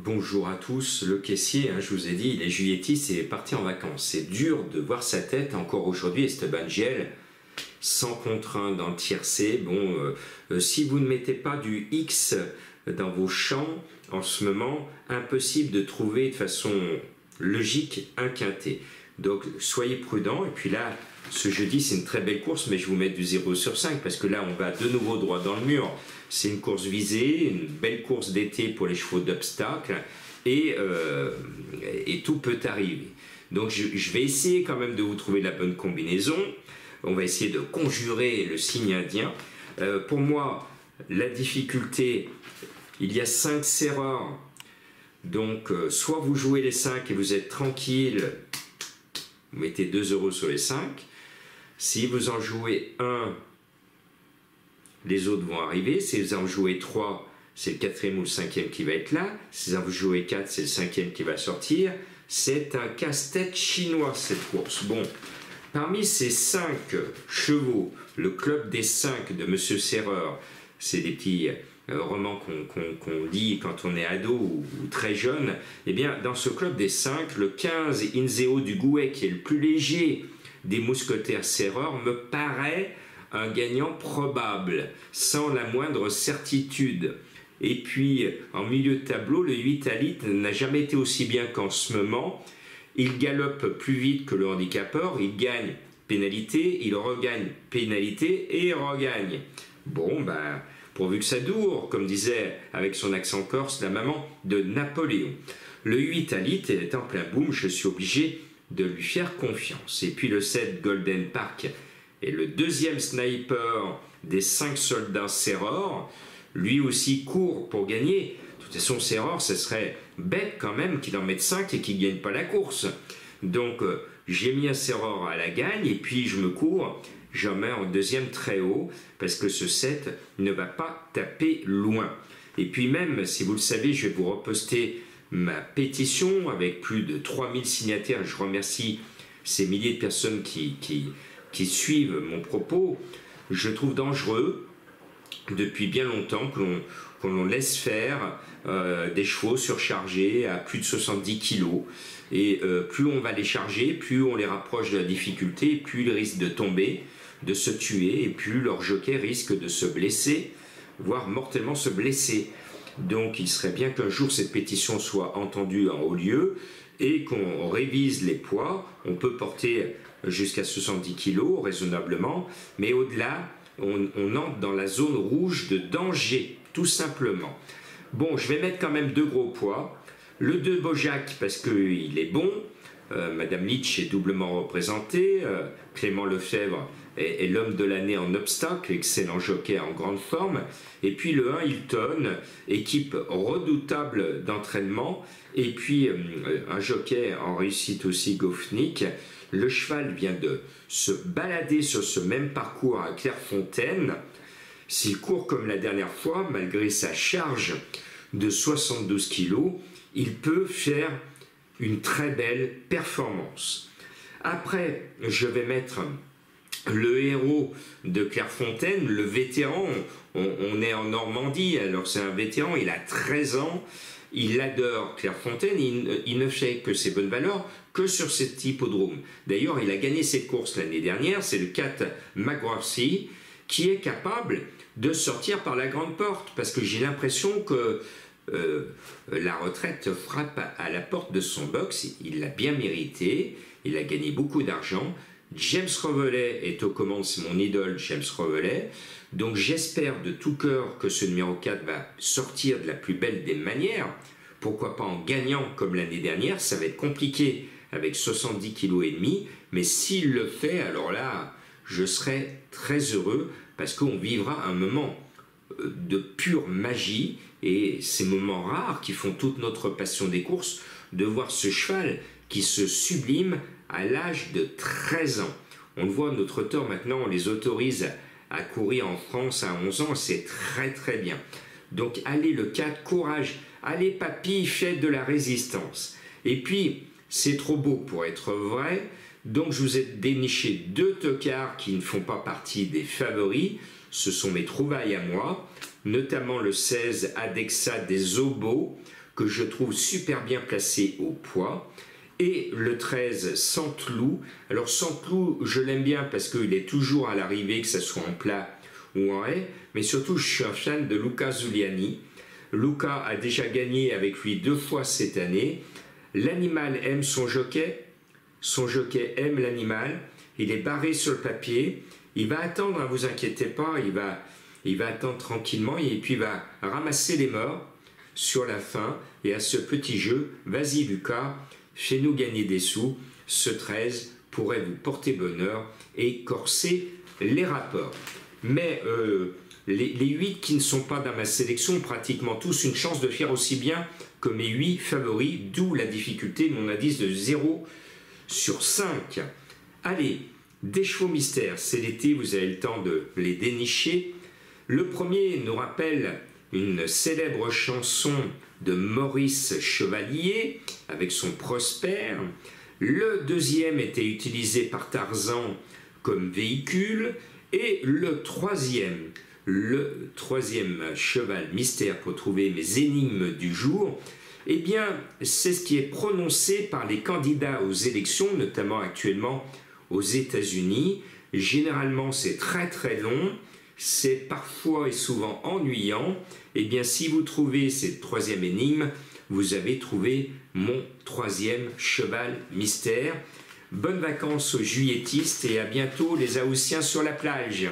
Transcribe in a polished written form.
Bonjour à tous, le caissier, je vous ai dit, il est juillettiste et est parti en vacances. C'est dur de voir sa tête encore aujourd'hui, Esteban Giel, sans contraint dans le tiercé. Si vous ne mettez pas du X dans vos champs, en ce moment, impossible de trouver de façon logique un quintet. Donc soyez prudents. Et puis là, ce jeudi, c'est une très belle course, mais je vais vous mettre du 0 sur 5 parce que là, on va de nouveau droit dans le mur. C'est une course visée, une belle course d'été pour les chevaux d'obstacle et tout peut arriver. Donc je vais essayer quand même de vous trouver la bonne combinaison. On va essayer de conjurer le signe indien. Pour moi, la difficulté, il y a 5 serreurs. Donc soit vous jouez les 5 et vous êtes tranquille, vous mettez 2 € sur les 5. Si vous en jouez 1, les autres vont arriver. Si vous en jouez 3, c'est le 4e ou le 5e qui va être là. Si vous en jouez 4, c'est le 5e qui va sortir. C'est un casse-tête chinois, cette course. Bon, parmi ces 5 chevaux, le club des 5 de Monsieur Serreur, c'est des petits romans qu'on lit quand on est ado ou très jeune. Eh bien, dans ce club des 5, le 15 Inzeo du Gouet, qui est le plus léger des mousquetaires Serreur, me paraît un gagnant probable, sans la moindre certitude. Et puis, en milieu de tableau, le 8 Alit n'a jamais été aussi bien qu'en ce moment. Il galope plus vite que le handicapeur, il gagne pénalité, il regagne pénalité et il regagne. Bon, pourvu que ça dure, comme disait avec son accent corse la maman de Napoléon. Le 8 Alit est en plein boom, je suis obligé de lui faire confiance. Et puis le 7 Golden Park est le deuxième sniper des 5 soldats Serreur. Lui aussi court pour gagner. De toute façon, Serreur, ce serait bête quand même qu'il en mette 5 et qu'il ne gagne pas la course. Donc, j'ai mis un Serreur à la gagne et puis je me cours. J'en mets en deuxième très haut parce que ce 7 ne va pas taper loin. Et puis même, si vous le savez, je vais vous reposter ma pétition avec plus de 3000 signataires. Je remercie ces milliers de personnes qui suivent mon propos. Je trouve dangereux depuis bien longtemps qu'on l'on laisse faire des chevaux surchargés à plus de 70 kg. Et plus on va les charger, plus on les rapproche de la difficulté, plus ils risquent de tomber, de se tuer, et plus leur jockey risque de se blesser, voire mortellement se blesser. Donc il serait bien qu'un jour cette pétition soit entendue en haut lieu et qu'on révise les poids. On peut porter jusqu'à 70 kg raisonnablement, mais au-delà, on entre dans la zone rouge de danger, tout simplement. Bon, je vais mettre quand même 2 gros poids. Le 2 Bojac, parce qu'il est bon. Madame Litch est doublement représentée. Clément Lefebvre est l'homme de l'année en obstacle, excellent jockey en grande forme. Et puis le 1 Hilton, équipe redoutable d'entraînement. Et puis un jockey en réussite aussi, Goffnik. Le cheval vient de se balader sur ce même parcours à Clairefontaine. S'il court comme la dernière fois, malgré sa charge de 72 kg, il peut faire une très belle performance. Après, je vais mettre le héros de Clairefontaine, le vétéran. On est en Normandie, alors c'est un vétéran, il a 13 ans. Il adore Clairefontaine, il ne fait que ses bonnes valeurs que sur cet hippodrome. D'ailleurs, il a gagné cette course l'année dernière, c'est le 4 McGrorcy qui est capable de sortir par la grande porte, parce que j'ai l'impression que la retraite frappe à la porte de son box. Il l'a bien mérité, il a gagné beaucoup d'argent. James Revelet est aux commandes, c'est mon idole James Revelet. Donc j'espère de tout cœur que ce numéro 4 va sortir de la plus belle des manières. Pourquoi pas en gagnant comme l'année dernière, ça va être compliqué avec 70 kg et demi, mais s'il le fait, alors là, je serai très heureux parce qu'on vivra un moment de pure magie et ces moments rares qui font toute notre passion des courses, de voir ce cheval qui se sublime à l'âge de 13 ans. On le voit, notre tort maintenant, on les autorise à courir en France à 11 ans, c'est très très bien. Donc allez le 4, courage, allez papy, faites de la résistance. Et puis, c'est trop beau pour être vrai, donc je vous ai déniché 2 tocards qui ne font pas partie des favoris. Ce sont mes trouvailles à moi, notamment le 16 Adexa des Obos, que je trouve super bien placé au poids. Et le 13, Santelou. Alors Santelou, je l'aime bien parce qu'il est toujours à l'arrivée, que ce soit en plat ou en haie. Mais surtout, je suis un fan de Luca Zuliani. Luca a déjà gagné avec lui 2 fois cette année. L'animal aime son jockey aime l'animal. Il est barré sur le papier. Il va attendre, ne vous inquiétez pas, il va attendre tranquillement et puis il va ramasser les morts sur la fin. Et à ce petit jeu, vas-y Lucas, fais-nous gagner des sous. Ce 13 pourrait vous porter bonheur et corser les rapports. Mais les 8 qui ne sont pas dans ma sélection ont pratiquement tous une chance de faire aussi bien que mes 8 favoris, d'où la difficulté de mon indice de 0 sur 5. Allez, des chevaux mystères, c'est l'été, vous avez le temps de les dénicher. Le premier nous rappelle une célèbre chanson de Maurice Chevalier avec son Prosper. Le deuxième était utilisé par Tarzan comme véhicule. Et le troisième cheval mystère pour trouver mes énigmes du jour, eh bien, c'est ce qui est prononcé par les candidats aux élections, notamment actuellement aux États-Unis. Généralement, c'est très très long, c'est parfois et souvent ennuyant. Eh bien, si vous trouvez cette troisième énigme, vous avez trouvé mon troisième cheval mystère. Bonnes vacances aux juilletistes et à bientôt les Haussiens sur la plage.